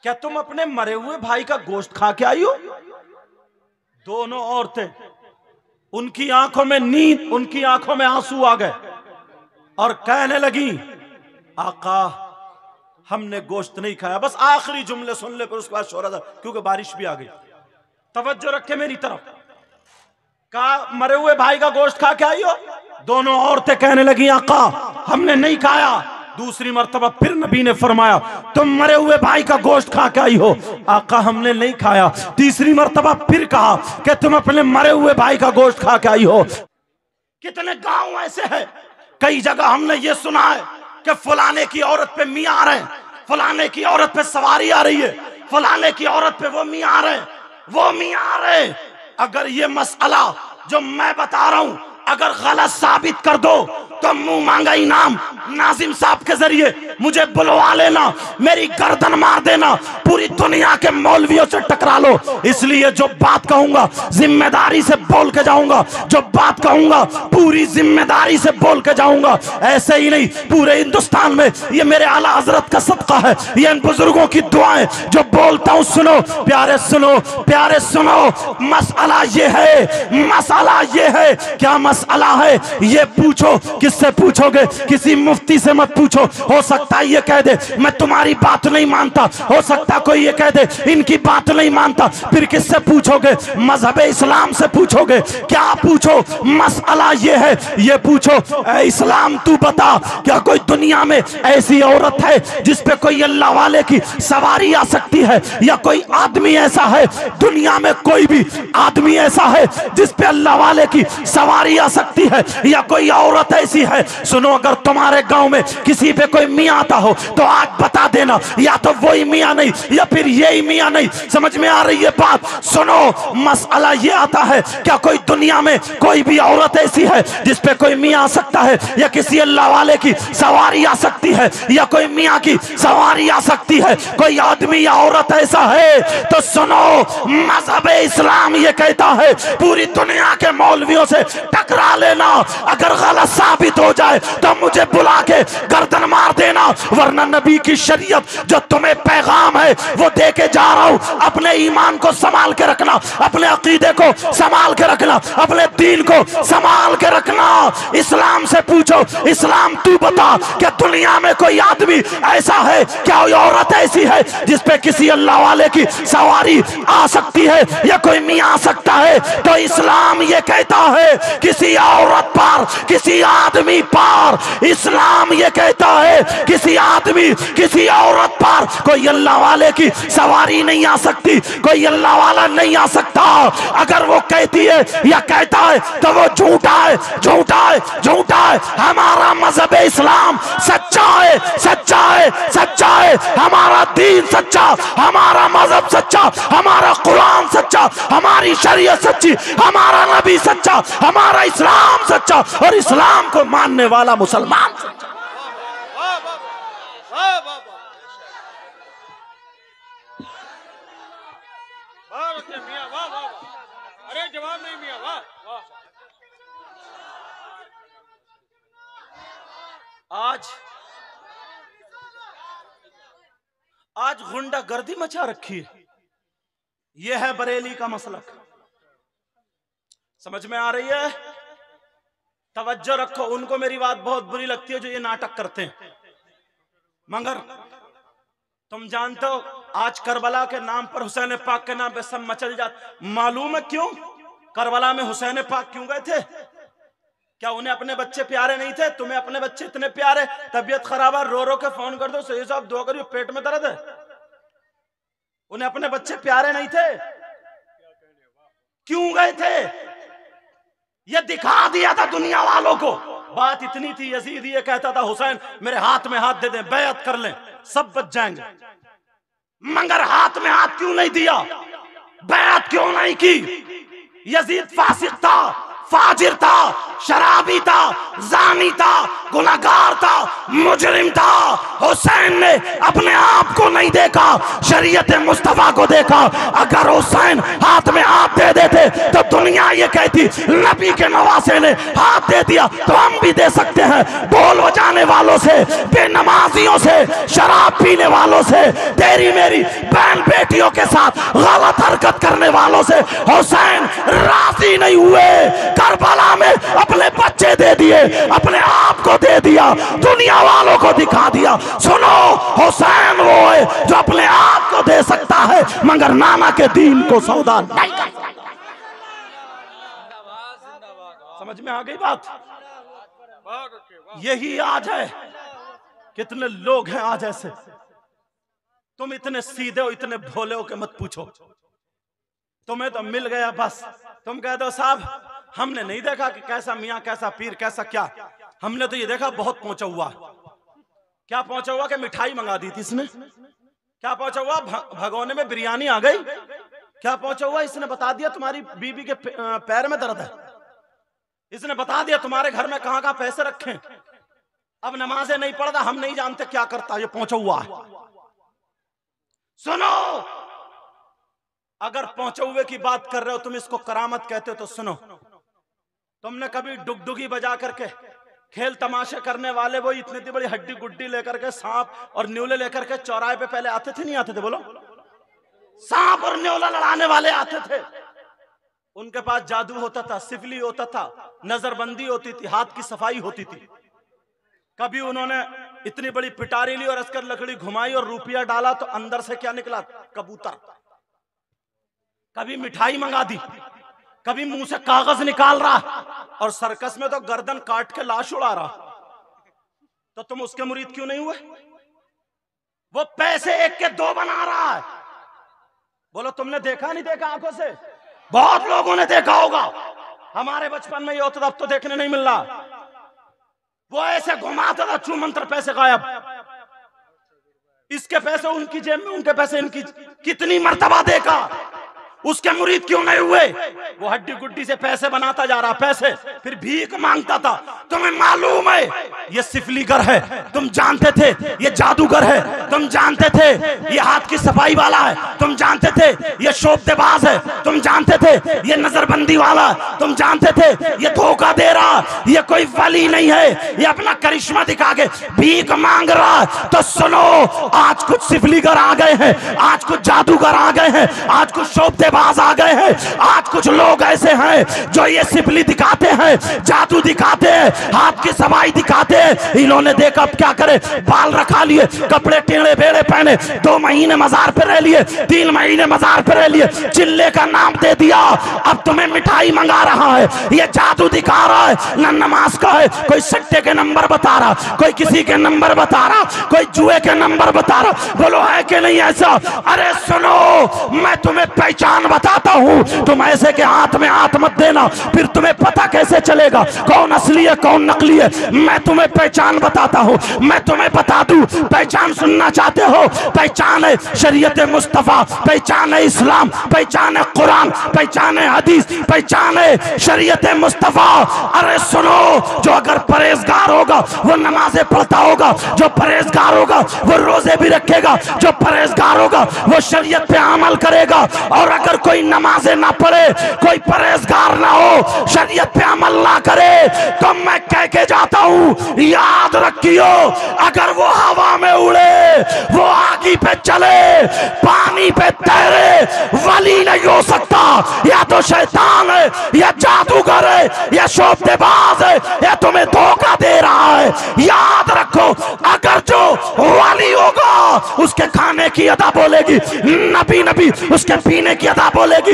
क्या तुम अपने मरे हुए भाई का गोश्त खा के आई हो? दोनों औरतें, उनकी आंखों में नींद, उनकी आंखों में आंसू आ गए और कहने लगी, आका हमने गोश्त नहीं खाया। बस आखिरी जुमले सुन ले, फिर उसके बाद शोर था क्योंकि बारिश भी आ गई। तवज्जो रखे मेरी तरफ। कहा मरे हुए भाई का गोश्त खा के आई हो? दोनों औरतें कहने लगी, आका हमने नहीं खाया। दूसरी मर्तबा फिर नबी ने फरमाया, तुम मरे हुए भाई का गोश्त खा के आई हो? आका हमने नहीं खाया। तीसरी मर्तबा फिर कहा कि तुम अपने मरे हुए भाई का गोश्त खा के आई हो? कितने गांव ऐसे हैं, कई जगह हमने ये सुना है कि फलाने की औरत पे मियां आ रहे हैं, फलाने की औरत पे सवारी आ रही है, फलाने की औरत पे वो मियां आ रहे हैं, वो मियां आ रहे हैं। अगर ये मसला जो मैं बता रहा हूं अगर गलत साबित कर दो तो मुंह मांगा इनाम नाजिम साहब के जरिए मुझे बुलवा लेना, मेरी गर्दन मार देना, पूरी दुनिया के मौलवियों से टकरा लो। इसलिए जो बात कहूंगा जिम्मेदारी से बोल के जाऊंगा, जो बात कहूंगा पूरी जिम्मेदारी से बोल के जाऊंगा। ऐसे ही नहीं, पूरे हिंदुस्तान में ये मेरे आला हजरत का सदका है, ये इन बुजुर्गों की दुआएं, जो बोलता हूं सुनो प्यारे, सुनो प्यारे सुनो। मसला ये है, मसला ये है। क्या मसला है? ये पूछो। किससे पूछोगे? किसी मुफ्ती से मत पूछो। हो सकता है ये कह दे मैं तुम्हारी बात नहीं मानता, हो सकता कोई ये कह दे इनकी बात नहीं मानता। फिर किससे पूछोगे? मजहब इस्लाम से पूछोगे। क्या पूछो? मसला ये है, ये पूछो, ऐ इस्लाम तू बता, क्या कोई दुनिया में ऐसी औरत है जिस पे कोई अल्लाह वाले की सवारी आ सकती है? या कोई आदमी ऐसा है दुनिया में, कोई भी आदमी ऐसा है जिस पे अल्लाह वाले की सवारी आ सकती है? या कोई औरत ऐसी है? सुनो, अगर तुम्हारे गांव में किसी पे कोई मियां आता हो तो आज बता देना, या तो वही मियां नहीं या फिर यही मियां नहीं। समझ में आ रही है बात? सुनो, मसला ये आता है, क्या कोई दुनिया में कोई भी औरत ऐसी है जिस पे कोई मियां आ सकता है, या किसी अल्लाह वाले की सवारी आ सकती है, या कोई मियां की सवारी आ सकती है? कोई आदमी या औरत ऐसा है? तो सुनो, मजहब इस्लाम ये कहता है पूरी दुनिया के मौलवियों से टकरा लेना, अगर गलत साबित हो जाए तो मुझे बुला के गर्दन मार देना, वरना नबी की शरीयत जो तुम्हें पैगाम है वो दे के जा रहा हूं। अपने ईमान को संभाल के रखना, अपने अकीदे को संभाल के रखना, अपने दीन को संभाल के रखना। इस्लाम से पूछो, इस्लाम तू बता, क्या दुनिया में कोई आदमी ऐसा है, क्या कोई औरत ऐसी है जिस पे किसी अल्लाह वाले की सवारी आ सकती है, या कोई मियां आ सकता है? तो इस्लाम ये कहता है किसी औरत पर, किसी आदमी पर, इस्लाम ये कहता है किसी आदमी, किसी औरत पर कोई अल्लाह वाले की सवारी नहीं आ सकती, कोई अल्लाह वाला नहीं आ सकता। अगर वो कहती है या कहता है तो वो झूठा है, झूठा है, झूठा है। हमारा मजहब इस्लाम सच्चा है, सच्चा है, सच्चा है। हमारा दीन सच्चा, हमारा मजहब सच्चा, हमारा कुरान सच्चा, हमारी शरीयत सच्ची, हमारा नबी सच्चा, हमारा इस्लाम सच्चा, और इस्लाम को मानने वाला मुसलमान सच्चा। अरे जवाब नहीं मियां, वाह वाह। आज गुंडागर्दी मचा रखी है। यह है बरेली का मसलक। समझ में आ रही है? तवज्जो रखो। उनको मेरी बात बहुत बुरी लगती है जो ये नाटक करते हैं, मगर तुम जानते हो आज करबला के नाम पर, हुसैन पाक के नाम पे सब मचल जाते। मालूम है क्यों करबला में हुसैन पाक क्यों गए थे? क्या उन्हें अपने बच्चे प्यारे नहीं थे? तुम्हें अपने बच्चे इतने प्यारे, तबीयत खराब है रो रो के फोन कर दो, सही साहब दुआ करियो, पेट में दर्द है। उन्हें अपने बच्चे प्यारे नहीं थे? क्यों गए थे? ये दिखा दिया था दुनिया वालों को। बात इतनी थी, यजीद ये कहता था हुसैन मेरे हाथ में हाथ दे दें, बैअत कर लें, सब बच जाएंगे। मगर हाथ में हाथ क्यों नहीं दिया? बैअत क्यों नहीं की? यजीद फासिक था, फाजिर था, शराबी था, जानी था, गुनहगार था, मुजरिम था। हुसैन ने अपने आप को नहीं देखा, शरीयत मुस्तफा को देखा। अगर हुसैन हाथ में हाथ दे देते तो दुनिया ये कहती नबी के नवासे ने हाथ दे दिया तो हम भी दे सकते हैं। ढोल बजाने वालों से, बेनमाजियों से, शराब पीने वालों से, तेरी मेरी बहन बेटियों के साथ गलत हरकत करने वालों से हुसैन राजी नहीं हुए। करबला में अपने बच्चे दे दिए, अपने आप को दे दिया, दुनिया वालों को दिखा दिया। सुनो, हुसैन वो है जो अपने आप को दे सकता है मगर नाना के दीन को सौदा नहीं कर सकता। समझ में आ गई बात? यही आज है। कितने लोग हैं आज ऐसे, तुम इतने सीधे हो, इतने भोले हो कि मत पूछो। तुम्हें तो मिल गया बस, तुम कह दो साहब हमने नहीं देखा कि कैसा मियाँ, कैसा पीर, कैसा क्या, हमने तो ये देखा बहुत पहुंचा हुआ। क्या पहुंचा हुआ कि मिठाई मंगा दी थी इसने, क्या पहुंचा हुआ भगोने में बिरयानी आ गई, क्या पहुंचा हुआ इसने बता दिया तुम्हारी बीबी के पैर में दर्द है, इसने बता दिया तुम्हारे घर में कहां कहां पैसे रखे, अब नमाजें नहीं पढ़ता, हम नहीं जानते क्या करता, ये पहुंचा हुआ है। सुनो, अगर पहुंचे हुए की बात कर रहे हो तुम, इसको करामत कहते हो तो सुनो, तुमने कभी डुगडुगी बजा करके खेल तमाशे करने वाले वो इतनी बड़ी हड्डी गुड्डी लेकर के, सांप और न्यूले लेकर के चौराहे पे पहले आते थे, नहीं आते थे? बोलो, सांप और न्यूला लड़ाने वाले आते थे। उनके पास जादू होता था, सिफली होता था, नजरबंदी होती थी, हाथ की सफाई होती थी। कभी उन्होंने इतनी बड़ी पिटारी ली और अस्कर लकड़ी घुमाई और रुपया डाला तो अंदर से क्या निकला? कबूतर। कभी मिठाई मंगा दी, कभी मुंह से कागज निकाल रहा, और सर्कस में तो गर्दन काट के लाश उड़ा रहा। तो तुम उसके मुरीद क्यों नहीं हुए? वो पैसे एक के दो बना रहा है। बोलो, तुमने देखा नहीं देखा आंखों से? बहुत लोगों ने देखा होगा, हमारे बचपन में ये होता था, अब तो देखने नहीं मिल रहा। वो ऐसे घुमाता था, छू मंत्र पैसे गायब, इसके पैसे उनकी जेब में, उनके पैसे इनकी। कितनी मर्तबा देखा, उसके मुरीद क्यों नहीं हुए? वो हड्डी गुड्डी से पैसे बनाता जा रहा, पैसे, फिर भीख मांगता था। तुम्हें मालूम है ये सिफलीगर है, तुम जानते थे ये जादूगर है, तुम जानते थे ये हाथ की सफाई वाला है, तुम जानते थे ये शोबतेबाज है, तुम जानते थे ये नजरबंदी वाला है, तुम जानते थे ये धोखा दे रहा, ये कोई वली नहीं है, ये अपना करिश्मा दिखा के भीख मांग रहा। तो सुनो, आज कुछ सिफलीगर आ गए हैं, आज कुछ जादूगर आ गए हैं, आज कुछ शोबतेबाज आ गए हैं, आज कुछ लोग ऐसे हैं जो ये सिफली दिखाते हैं, जादू दिखाते हैं, हाथ की सफाई दिखाते हैं। इन्होंने देखा अब क्या करे, बाल रखा लिए, कपड़े टेढ़े बेड़े पहने, 2 महीने मजार पे रह लिए, 3 महीने मजार पे रह लिए, चिल्ले का नाम दे दिया, अब तुम्हें मिठाई मंगा रहा है, ये जादू दिखा रहा है। न नमाज का है, कोई सट्टे के नंबर बता रहा, कोई किसी के नंबर बता रहा, कोई जुए के नंबर बता रहा। बोलो, है कि नहीं ऐसा? अरे सुनो, मैं तुम्हें पहचान बताता हूं, तुम ऐसे के हाथ में हाथ मत देना, फिर तुम्हें पता कैसे चलेगा कौन असली है कौन नकली है। मैं तुम्हें पहचान बताता हूं, मैं तुम्हें बता दूं। पहचान सुनना चाहते हो? पहचान है शरीयत मुस्तफा, पहचान है इस्लाम, पहचान है कुरान, पहचान है हदीस, पहचान है शरीयत मुस्तफा। अरे सुनो, जो अगर परहेजगार होगा वो नमाजें पढ़ता होगा, जो परहेजगार होगा वो रोजे भी रखेगा, जो परहेजगार होगा वो शरीयत पे अमल करेगा। और अगर कोई नमाजें ना पढ़े, कोई परहेजगार ना हो, शरीयत पे अमल ना करे, तो मैं कह के जाता हूं, याद रखियो, अगर वो हवा में उड़े, वो आगी पे चले, पानी पे तैरे, वली नहीं हो सकता। या तो शैतान है, या जादूगर है, या शोबतेबाज है, या तुम्हें धोखा दे रहा है। याद रखो, अगर जो वली होगा उसके खाने की अदा बोलेगी नबी नबी, उसके पीने की अदा बोलेगी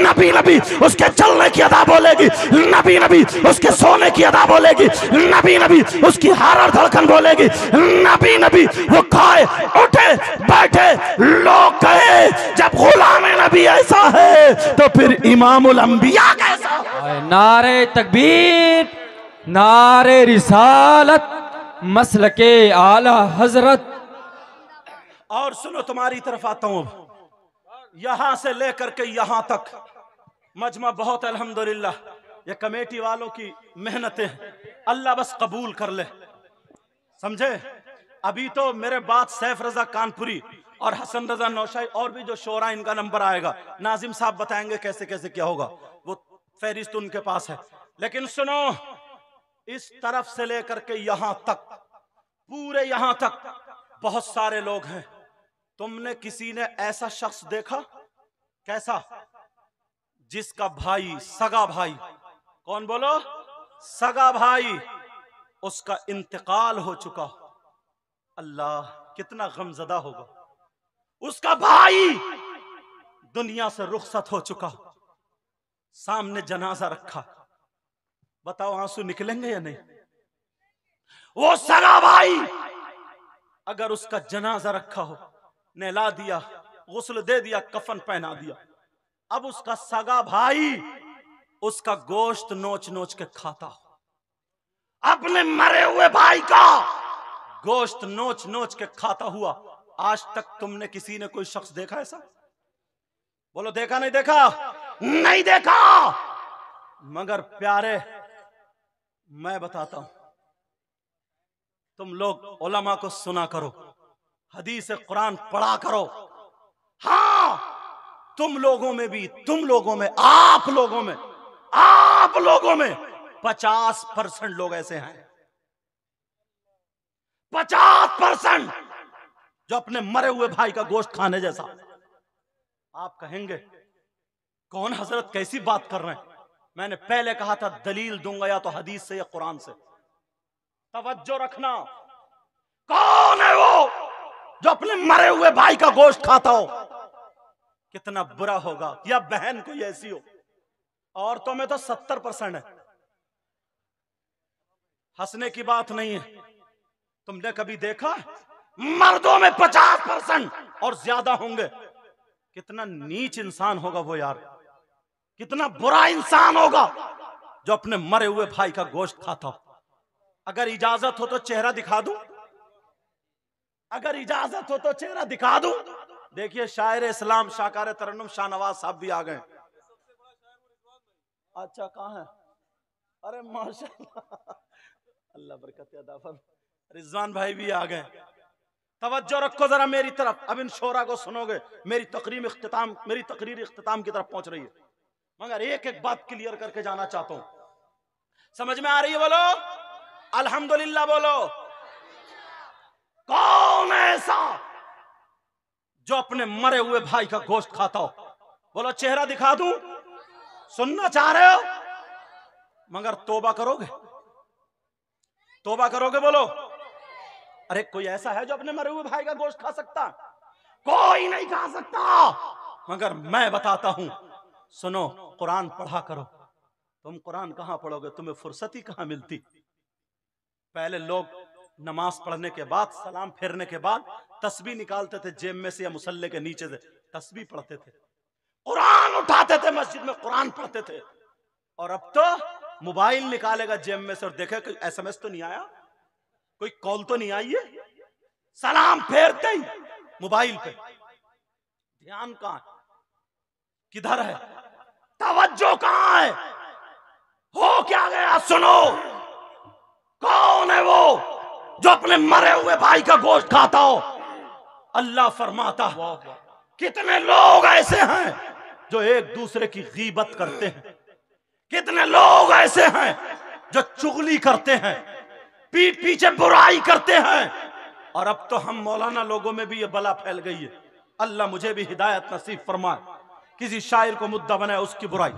नबी नबी, उसके चलने की अदा बोलेगी नबी नबी, उसके सोने की अदा बोलेगी नबी नबी, उसकी हर धड़कन बोलेगी नबी नबी। वो खाए, उठे, बैठे, लोग कहे जब गुलाम नबी ऐसा है तो फिर इमामुल अंबिया कैसा? नारे तकबीर, नारे रिसालत, मसलके आला हजरत। और सुनो, तुम्हारी तरफ आता हूं, यहां से लेकर के यहां तक मजमा बहुत अल्हम्दुलिल्लाह ये कमेटी वालों की मेहनतें हैं, अल्लाह बस कबूल कर ले, समझे। अभी तो मेरे बाद सैफ रजा कानपुरी और हसन रजा नौशाई और भी जो शोरा, इनका नंबर आएगा, नाजिम साहब बताएंगे कैसे कैसे क्या होगा, वो फहरिस्त उनके पास है। लेकिन सुनो, इस तरफ से लेकर के यहां तक, पूरे यहां तक बहुत सारे लोग हैं। तुमने किसी ने ऐसा शख्स देखा? कैसा? जिसका भाई, सगा भाई, कौन बोलो, सगा भाई, उसका इंतकाल हो चुका। अल्लाह, कितना गमजदा होगा। उसका भाई दुनिया से रुखसत हो चुका, सामने जनाजा रखा, बताओ आंसू निकलेंगे या नहीं? वो सगा भाई अगर उसका जनाजा रखा हो, नहला दिया, गुस्ल दे दिया, कफन पहना दिया, अब उसका सगा भाई उसका गोश्त नोच नोच के खाता हो, अपने मरे हुए भाई का गोश्त नोच नोच के खाता हुआ। आज तक तुमने किसी ने कोई शख्स देखा ऐसा? बोलो देखा नहीं देखा? नहीं देखा। मगर प्यारे, मैं बताता हूं, तुम लोग उलमा को सुना करो, हदीस कुरान पढ़ा करो। हाँ, तुम लोगों में भी, तुम लोगों में, आप लोगों में 50% लोग ऐसे हैं, 50% जो अपने मरे हुए भाई का गोश्त खाने जैसा। आप कहेंगे कौन हजरत कैसी बात कर रहे हैं? मैंने पहले कहा था दलील दूंगा या तो हदीस से या कुरान से। तवज्जो रखना, कौन है वो जो अपने मरे हुए भाई का गोश्त खाता हो? कितना बुरा होगा, या बहन कोई ऐसी हो। औरतों में तो 70% है, हंसने की बात नहीं है। तुमने कभी देखा? मर्दों में 50% और ज्यादा होंगे। कितना नीच इंसान होगा वो यार, कितना बुरा इंसान होगा जो अपने मरे हुए भाई का गोश्त खाता हो। अगर इजाजत हो तो चेहरा दिखा दूं, अगर इजाजत हो तो चेहरा दिखा दूं। देखिए शायर इस्लाम शाकार तरन्नुम शाहनवाज साहब भी आ गए। अच्छा कहाँ है? अरे माशाअल्लाह, अल्लाह बरकत अता फरमाए। रिजवान भाई भी आ गए। तवज्जो रखो जरा मेरी तरफ, अब इन शोरा को सुनोगे। मेरी तकरीर इख्तिताम की तरफ पहुंच रही है, मगर एक एक बात क्लियर करके जाना चाहता हूं। समझ में आ रही है? बोलो अल्हम्दुलिल्लाह। बोलो कौन है ऐसा जो अपने मरे हुए भाई का गोश्त खाता हो? बोलो चेहरा दिखा दूं? सुनना चाह रहे हो? मगर तौबा करोगे? तौबा करोगे? बोलो। अरे कोई ऐसा है जो अपने मरे हुए भाई का गोश्त खा सकता? कोई नहीं खा सकता। मगर मैं बताता हूं, सुनो, कुरान पढ़ा करो। तुम कुरान कहां पढ़ोगे? तुम्हें फुर्सत ही कहां मिलती। पहले लोग नमाज पढ़ने के बाद, सलाम फेरने के बाद तस्बीह निकालते थे जेब में से या मुसल्ले के नीचे से, तस्बीह पढ़ते थे, कुरान उठाते थे, मस्जिद में कुरान पढ़ते थे। और अब तो मोबाइल निकालेगा जेब में से और देखे कोई SMS तो नहीं आया, कोई कॉल तो नहीं आई है, सलाम फेरते ही मोबाइल पे। ध्यान कहां है? किधर है? तवज्जो कहां है? हो क्या गया? सुनो, कौन है वो जो अपने मरे हुए भाई का गोश्त खाता हो? अल्लाह फरमाता, कितने लोग ऐसे हैं जो एक दूसरे की गीबत करते हैं, कितने लोग ऐसे हैं जो चुगली करते हैं, पीठ पीछे बुराई करते हैं। और अब तो हम मौलाना लोगों में भी ये बला फैल गई है। अल्लाह मुझे भी हिदायत नसीब फरमाए, किसी शायर को मुद्दा बनाए उसकी बुराई।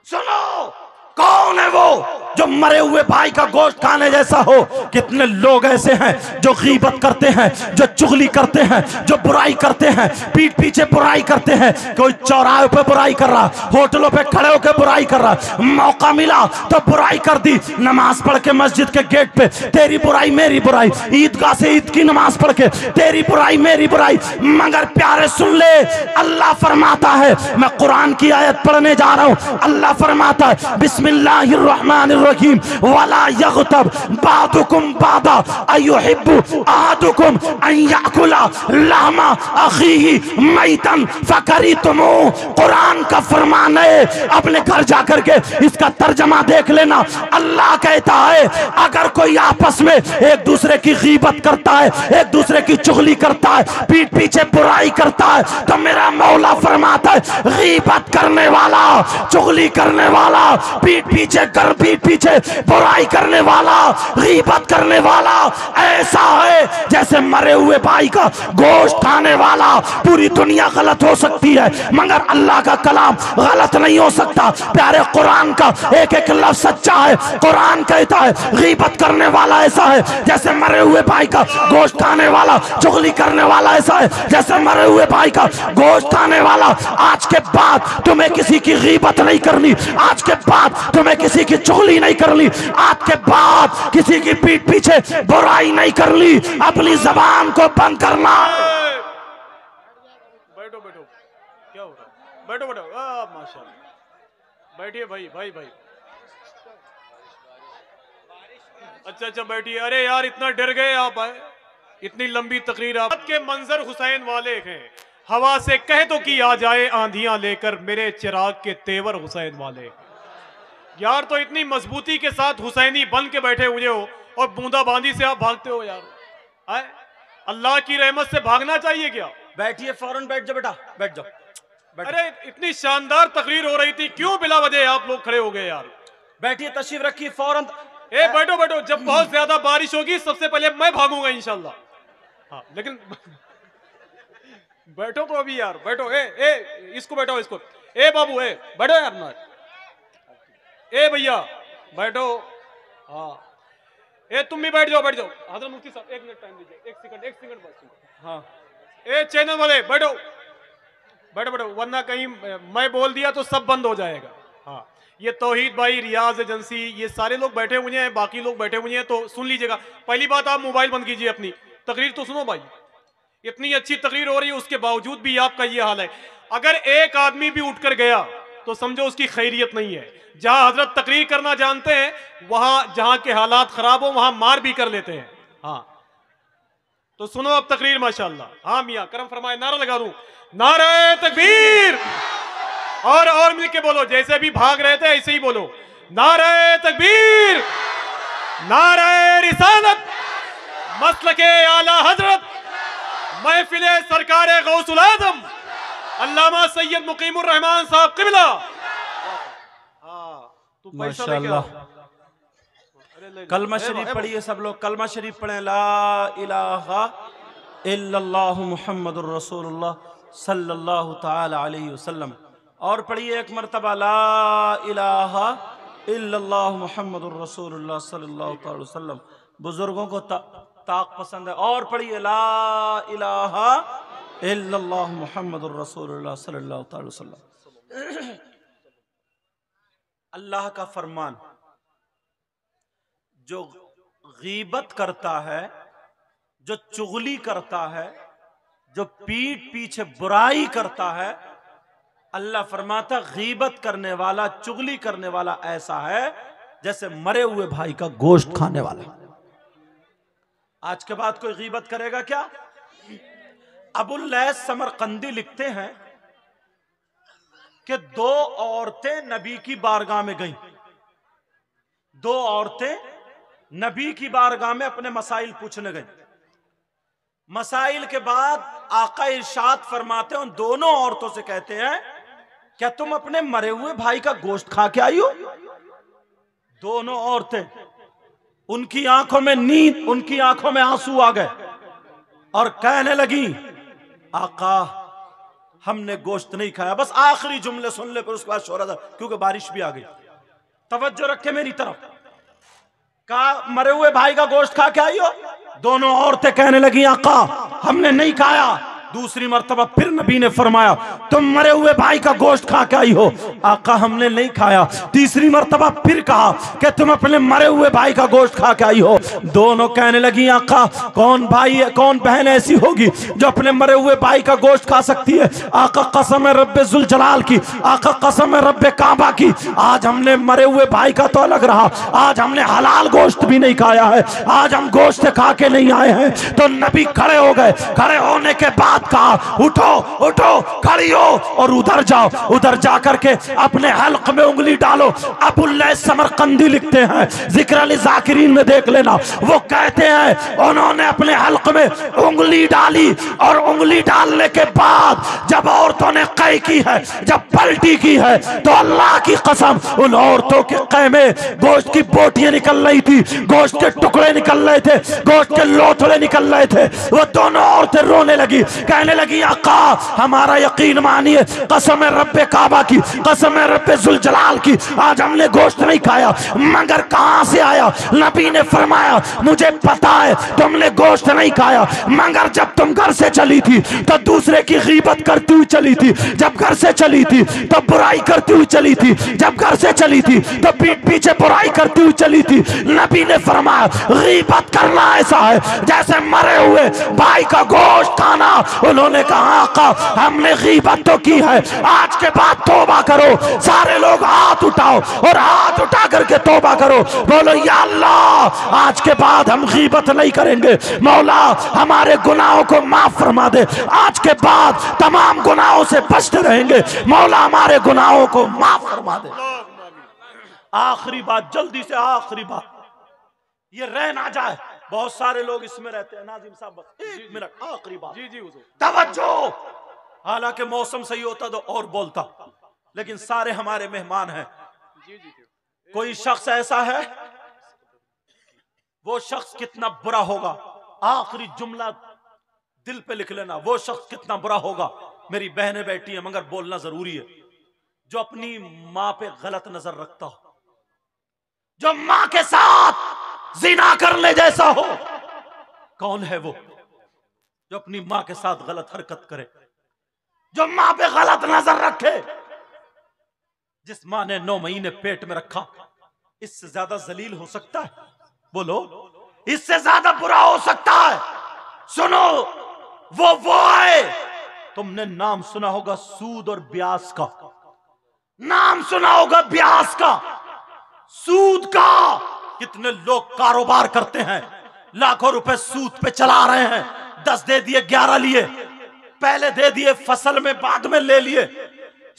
सुनो, कौन है वो जो मरे हुए भाई का गोश्त खाने जैसा हो? कितने लोग ऐसे हैं जो गीबत करते हैं, जो चुगली करते हैं, जो बुराई करते हैं, पीठ पीछे बुराई करते हैं। कोई चौराहे पे बुराई कर रहा, होटलों पे खड़े होकर बुराई कर रहा, मौका मिला तो बुराई कर दी। नमाज पढ़ के मस्जिद के गेट पे तेरी बुराई मेरी बुराई, ईदगाह से ईद की नमाज पढ़ के तेरी बुराई मेरी बुराई। मगर प्यारे सुन ले, अल्लाह फरमाता है, मैं कुरान की आयत पढ़ने जा रहा हूँ। अल्लाह फरमाता है, बिस्मिल्लाहिर्रहमानिर्रहीम, रहीम वला यग़तब बादुकुम बादा अयुहिब्बु अहदुकुम अन याकुला लहमा अखीही मैतन फकरीतुमू। कुरान का फरमान है, अपने घर जाकर के इसका तर्जमा देख लेना। अल्लाह कहता है अगर कोई आपस में एक दूसरे की गीबत करता है, एक दूसरे की चुगली करता है, पीठ पीछे बुराई करता है, तो मेरा मौला फरमाता है गीबत करने वाला, चुगली करने वाला, पीठ पीछे बुराई करने वाला, गीबत करने वाला ऐसा है जैसे मरे हुए भाई का गोश्त खाने वाला। पूरी दुनिया गलत हो सकती है मगर अल्लाह का कलाम गलत नहीं हो सकता। प्यारे कुरान का एक एक लफ्ज सच्चा है। कुरान कहता है गीबत करने वाला ऐसा है जैसे मरे हुए भाई का गोश्त खाने वाला, चुगली करने वाला ऐसा है जैसे मरे हुए भाई का गोश्त खाने वाला। आज के बाद तुम्हें किसी की गीबत नहीं करनी, आज के बाद तुम्हें किसी की चुगली नहीं करनी, आज के बाद किसी की पीठ पीछे बुराई नहीं करनी। अपनी जबान को बंद करना। बैठो बैठो, क्या हो रहा है? बैठो बैठो, माशाल्लाह, बैठिए भाई भाई भाई। अच्छा बैठिए। अरे यार इतना डर गए आप, इतनी लंबी तकरीर। आप के मंजर हुसैन वाले हैं, हवा से कह दो कि आ जाए आंधियां लेकर, मेरे चिराग के तेवर हुसैन वाले। यार तो इतनी मजबूती के साथ हुसैनी बन के बैठे हुए हो और बूंदाबांदी से आप भागते हो यार। आए? अल्लाह की रहमत से भागना चाहिए क्या? बैठिए, फौरन बैठ जाओ बेटा, बैठ जाओ। अरे इतनी शानदार तकरीर हो रही थी, क्यों बिला वजह आप लोग खड़े हो गए यार? बैठिए, तशरीफ रखिए फौरन। ए बैठो बैठो, जब बहुत ज्यादा बारिश होगी सबसे पहले मैं भागूंगा इंशाल्लाह। हाँ लेकिन बैठो तो अभी यार, बैठो। ए इसको बैठो, इसको। ए बाबू ए बैठो यार ना। ए भैया बैठो। हाँ ए तुम भी बैठ जाओ, बैठ जाओ। हजरत मुफ्ती साहब 1 मिनट टाइम दीजिए, 1 सेकंड बस। हाँ ए चैनल वाले बैठो बैठो बैठो, वरना कहीं मैं बोल दिया तो सब बंद हो जाएगा। हाँ ये तौहीद भाई, रियाज एजेंसी, ये सारे लोग बैठे हुए हैं, बाकी लोग बैठे हुए हैं, तो सुन लीजिएगा। पहली बात आप मोबाइल बंद कीजिए, अपनी तकरीर तो सुनो भाई। इतनी अच्छी तकरीर हो रही है उसके बावजूद भी आपका ये हाल है। अगर एक आदमी भी उठकर गया तो समझो उसकी खैरियत नहीं है। जहां हजरत तकरीर करना जानते हैं, वहां जहां के हालात खराब हो वहां मार भी कर लेते हैं। हाँ तो सुनो अब तकरीर माशाल्लाह। हाँ मियाँ करम फरमाए, नारा लगा दूं, नारे तकबीर। और मिलके बोलो, जैसे भी भाग रहे थे ऐसे ही बोलो, नारे तकबीर, नारे रिसालत, मसलके आला हजरत, महफिले सरकारे गौसुल आजम अल्लामा सैयद मुकीमुर रहमान साहब क़िबला। माशाअल्लाह। कलमा शरीफ पढ़िए सब लोग, कलमा शरीफ पढ़ें। ला इलाहा इल्लल्लाहु मुहम्मदुर रसूलुल्लाह सल्लल्लाहु ताला अलैहि वसल्लम। और पढ़िए एक मरतबा, ला इलाहा इल्लल्लाहु मुहम्मदुर रसूलुल्लाह सल्लल्लाहु ताला अलैहि वसल्लम। बुजुर्गों को ताक पसंद है। और पढ़िए, ला इलाहा इल्लल्लाहु मुहम्मदुर रसूलुल्लाह सल्लल्लाहु ताला अलैहि वसल्लम। अल्लाह का फरमान, जो गीबत करता है, जो चुगली करता है, जो पीठ पीछे बुराई करता है, अल्लाह फरमाता गीबत करने वाला, चुगली करने वाला ऐसा है जैसे मरे हुए भाई का गोश्त खाने वाला। आज के बाद कोई गीबत करेगा क्या? अबुल लैस समरकंदी लिखते हैं कि 2 औरतें नबी की बारगाह में गईं। 2 औरतें नबी की बारगाह में अपने मसाइल पूछने गईं। मसाइल के बाद आका इरशाद फरमाते हैं, उन दोनों औरतों से कहते हैं, क्या तुम अपने मरे हुए भाई का गोश्त खा के आई हो? दोनों औरतें, उनकी आंखों में नींद, उनकी आंखों में आंसू आ गए और कहने लगी, आका हमने गोश्त नहीं खाया। बस आखिरी जुमले सुन ले, पर उसके बाद शोर था क्योंकि बारिश भी आ गई। तवज्जो रखे मेरी तरफ। कहा मरे हुए भाई का गोश्त खा के आई हो? दोनों औरतें कहने लगी, आका हमने नहीं खाया। दूसरी मर्तबा फिर नबी ने फरमाया तुम मरे हुए भाई का गोश्त खा के आई हो। आका हमने नहीं खाया। तीसरी मर्तबा फिर कहा कि तुम अपने मरे हुए भाई का गोश्त खा के आई हो। दोनों कहने लगी आका कौन भाई है, कौन बहन ऐसी होगी जो अपने मरे हुए भाई का गोश्त खा सकती है। आका कसम है रब्बे जुल जलाल की, आका कसम है रब्बे काबा की, आज हमने मरे हुए भाई का तो अलग रहा, आज हमने हलाल गोश्त भी नहीं खाया है, आज हम गोश्त खा के नहीं आए हैं। तो नबी खड़े हो गए। खड़े होने के बाद कहा उठो उठो खड़ी हो और उधर जाओ। उधर जाकर के अपने हल्क में उंगली डालो। अबुल्लै समरकंदी लिखते हैं, जिक्र अली जाकिरीन में देख लेना, वो कहते हैं उन्होंने अपने हल्क में उंगली डाली और उंगली डालने के बाद जब औरतों ने कै की है, जब पलटी की है, तो अल्लाह की कसम उन औरतों के कै में गोश्त की बोटियां निकल रही थी, गोश्त के टुकड़े निकल रहे थे, गोश्त के लोथड़े निकल रहे थे। वो दोनों औरतें रोने लगी, कहने लगी आका हमारा यकीन मानिए, कसम है रब्बे काबा की, कसम है रब्बे जुल जलाल की, आज हमने गोश्त नहीं खाया। मगर कहां से आया? नबी ने फरमाया मुझे पता है तुमने गोश्त नहीं खाया, मगर जब तुम घर से चली थी तो दूसरे की गीबत करती हुई चली थी, जब घर से चली थी तो बुराई करती हुई चली थी, जब घर से चली थी तो पीठ पीछे बुराई करती हुई चली थी। नबी ने फरमाया गीबत करना ऐसा है जैसे मरे हुए भाई का गोश्त खाना। उन्होंने कहा आका हमने गीबत तो की है, आज के बाद तौबा करो। सारे लोग हाथ उठाओ और हाथ उठा करके तौबा करो, बोलो या अल्लाह आज के बाद हम गीबत नहीं करेंगे, मौला हमारे गुनाहों को माफ फरमा दे, आज के बाद तमाम गुनाहों से बचते रहेंगे, मौला हमारे गुनाहों को माफ फरमा दे। आखिरी बात, जल्दी से आखिरी बात, ये रह ना जाए, बहुत सारे लोग इसमें रहते हैं। नाजिम साहब बस एक मिनट, आखिरी बात, जी जी हुजूर, तवज्जो। हालांकि मौसम सही होता तो और बोलता, लेकिन सारे हमारे मेहमान हैं। जी जी कोई शख्स ऐसा है, वो शख्स कितना बुरा होगा, आखिरी जुमला दिल पे लिख लेना, वो शख्स कितना बुरा होगा। मेरी बहनें बैठी हैं मगर बोलना जरूरी है, जो अपनी मां पे गलत नजर रखता हो, जो मां के साथ जिना करने जैसा हो। कौन है वो जो अपनी मां के साथ गलत हरकत करे, जो मां पे गलत नजर रखे? जिस मां ने 9 महीने पेट में रखा, इससे ज्यादा जलील हो सकता है? बोलो, इससे ज्यादा बुरा हो सकता है? सुनो, वो है, तुमने नाम सुना होगा सूद और ब्याज का, नाम सुना होगा ब्याज का, सूद का। कितने लोग कारोबार करते हैं, लाखों रुपए सूद पे चला रहे हैं, 10 दे दिए, 11 लिए, पहले दे दिए फसल में, बाद में ले लिए।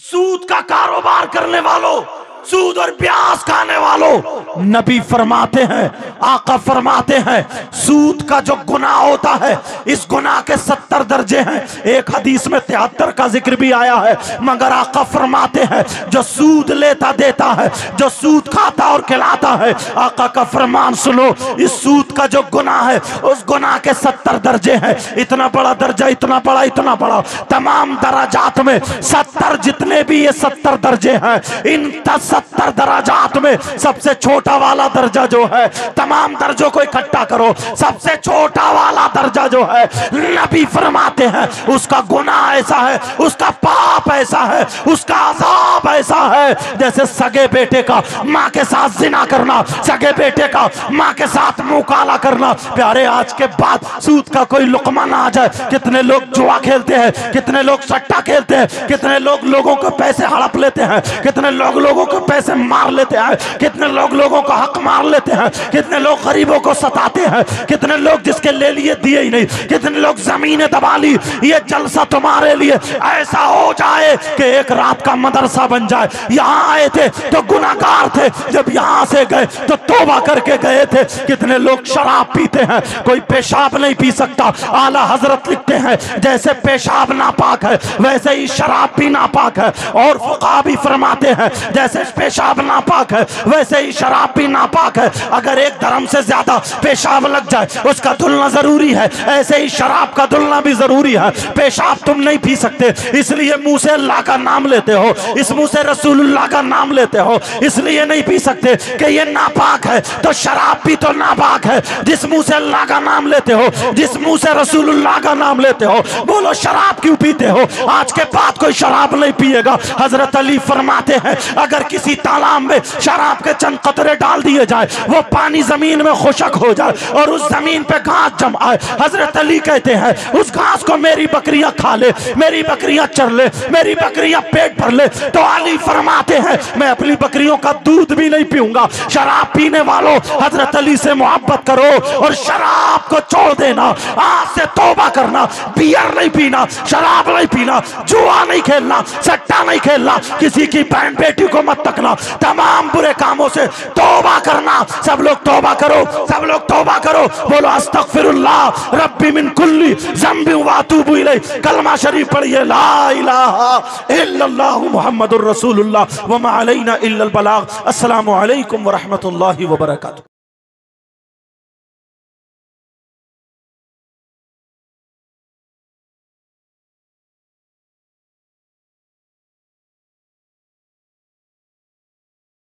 सूद का कारोबार करने वालों, सूद और ब्याज खाने वालों, नबी फरमाते हैं, आका फरमाते हैं, सूद का जो गुनाह होता है, इस गुनाह के 70 दर्जे हैं। एक हदीस में 73 का जिक्र भी आया है, मगर आका फरमाते हैं जो सूद लेता देता है, जो सूद खाता और खिलाता है, आका का फरमान सुनो, इस सूद का जो गुनाह है, उस गुनाह के 70 दर्जे हैं। इतना बड़ा दर्जा, इतना बड़ा, इतना बड़ा, तमाम दराजात में 70 जितने भी ये 70 दर्जे हैं, इन 70 दराजात में सबसे छोटा वाला दर्जा जो है, तमाम दर्जों को इकट्ठा करो, सबसे छोटा वाला दर्जा जो है, नबी फरमाते हैं उसका गुनाह ऐसा है, उसका पाप ऐसा है, उसका अज़ाब ऐसा है जैसे सगे बेटे का मां के साथ जिना करना, सगे बेटे का मां के साथ मुंह काला करना। प्यारे, आज के बाद सूद का कोई लुकमा ना आ जाए। कितने लोग जुआ खेलते हैं, कितने लोग सट्टा खेलते हैं, कितने लोग लोगों को पैसे हड़प लेते हैं, कितने लोग लोगों को पैसे मार लेते हैं, कितने लोग लोगों का हक मार लेते हैं, कितने लोग गरीबों को सताते हैं, कितने लोग जिसके ले लिए दिए ही नहीं, कितने लोग जमीनें दबा ली। ये जलसा तुम्हारे लिए ऐसा हो जाए कि एक रात का मदरसा बन जाए। यहाँ आए थे तो गुनाहगार थे, जब यहाँ से गए तो तौबा करके गए थे। कितने लोग शराब पीते हैं, कोई पेशाब नहीं पी सकता। आला हजरत लिखते हैं जैसे पेशाब नापाक है, वैसे ही शराब भी नापाक है। और फुक़हा भी फरमाते हैं जैसे पेशाब नापाक है वैसे ही शराब भी नापाक है। अगर एक धर्म से ज्यादा पेशाब लग जाए उसका धुलना जरूरी है, ऐसे ही शराब का धुलना भी जरूरी है। पेशाब तुम नहीं पी सकते इसलिए मुंह से अल्लाह का नाम लेते हो, इस मुंह से रसूलुल्लाह का नाम लेते हो, इसलिए नहीं पी सकते कि ये नापाक है। तो शराब भी तो नापाक है। जिस मुंह से अल्लाह का नाम लेते हो, जिस मुंह से रसूलुल्लाह का नाम लेते हो, बोलो शराब क्यों पीते हो? आज के बाद कोई शराब नहीं पिएगा। हजरत अली फरमाते हैं अगर किसी तालाब में शराब के चंद कतरे डाल दिए जाए, वो पानी जमीन में खुशक हो जाए और उस जमीन पे घास जम आए, हजरत अली कहते हैं उस घास को मेरी बकरियां खा ले, मेरी बकरियां चर ले, मेरी बकरियां पेट भर ले। तो अली फरमाते हैं मैं अपनी बकरियों का दूध भी नहीं पीऊंगा। शराब पीने वालों हजरत अली से मोहब्बत करो और शराब को छोड़ देना, आज से तौबा करना, बियर नहीं पीना, शराब नहीं पीना, जुआ नहीं खेलना, सट्टा नहीं खेलना, किसी की बहन बेटी को मत तकना, तमाम बुरे कामों से तौबा करना। सब लोग तौबा करो, सब लोग तौबा करो। बोलो अस्तगफिरुल्लाह रब्बी मिन कुल्ली ज़ंबि व अतूबु इलैह। कलमा शरीफ पढ़िए ला इलाहा इल्लल्लाह मुहम्मदुर रसूलुल्लाह व मा अलैना इल्लल बलाग। अस्सलामु अलैकुम व रहमतुल्लाहि व बरकातुहू।